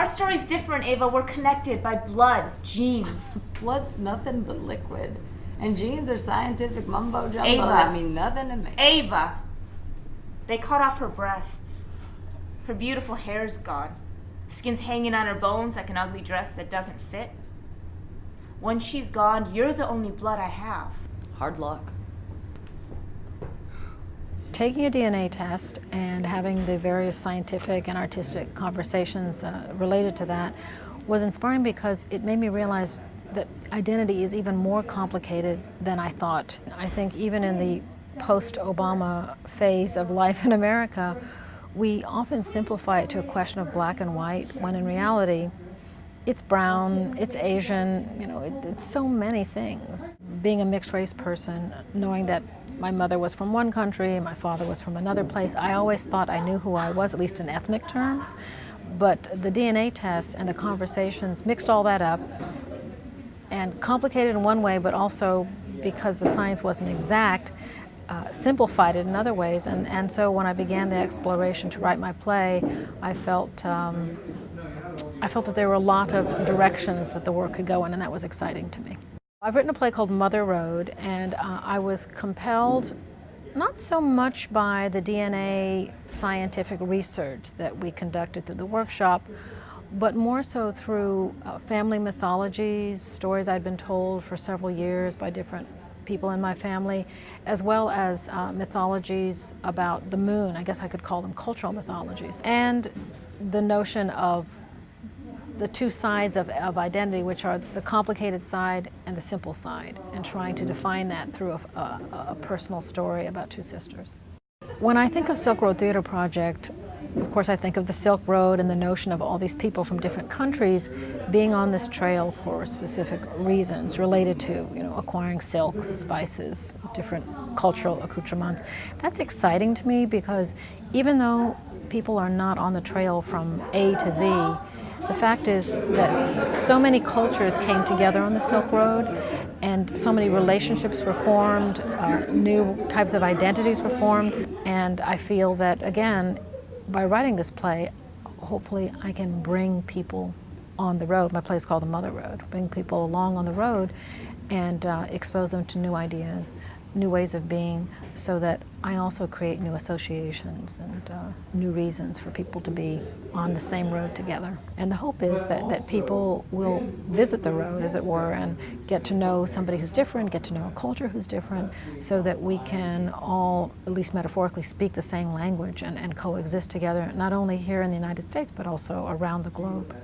Our story's different, Ava. We're connected by blood, genes. Blood's nothing but liquid. And genes are scientific mumbo jumbo Ava. that mean nothing to me. Ava. They cut off her breasts. Her beautiful hair's gone. Skin's hanging on her bones like an ugly dress that doesn't fit. When she's gone, you're the only blood I have. Hard luck. Taking a DNA test and having the various scientific and artistic conversations related to that was inspiring because it made me realize that identity is even more complicated than I thought. I think even in the post-Obama phase of life in America, we often simplify it to a question of black and white, when in reality, it's brown, it's Asian, you know, it's so many things. Being a mixed race person, knowing that my mother was from one country, my father was from another place, I always thought I knew who I was, at least in ethnic terms. But the DNA test and the conversations mixed all that up, and complicated in one way, but also because the science wasn't exact, simplified it in other ways. And so when I began the exploration to write my play, I felt that there were a lot of directions that the work could go in, and that was exciting to me. I've written a play called Mother Road, and I was compelled not so much by the DNA scientific research that we conducted through the workshop, but more so through family mythologies, stories I'd been told for several years by different people in my family, as well as mythologies about the moon. I guess I could call them cultural mythologies. And the notion of the two sides of identity, which are the complicated side and the simple side, and trying to define that through a personal story about two sisters. When I think of Silk Road Theater Project, of course I think of the Silk Road and the notion of all these people from different countries being on this trail for specific reasons related to, you know, acquiring silk, spices, different cultural accoutrements. That's exciting to me because even though people are not on the trail from A to Z, the fact is that so many cultures came together on the Silk Road, and so many relationships were formed, new types of identities were formed, and I feel that, again, by writing this play, hopefully I can bring people on the road. My play is called The Mother Road. Bring people along on the road and expose them to new ideas, new ways of being, so that I also create new associations and new reasons for people to be on the same road together. And the hope is that people will visit the road, as it were, and get to know somebody who's different, get to know a culture who's different, so that we can all, at least metaphorically, speak the same language and coexist together, not only here in the United States, but also around the globe.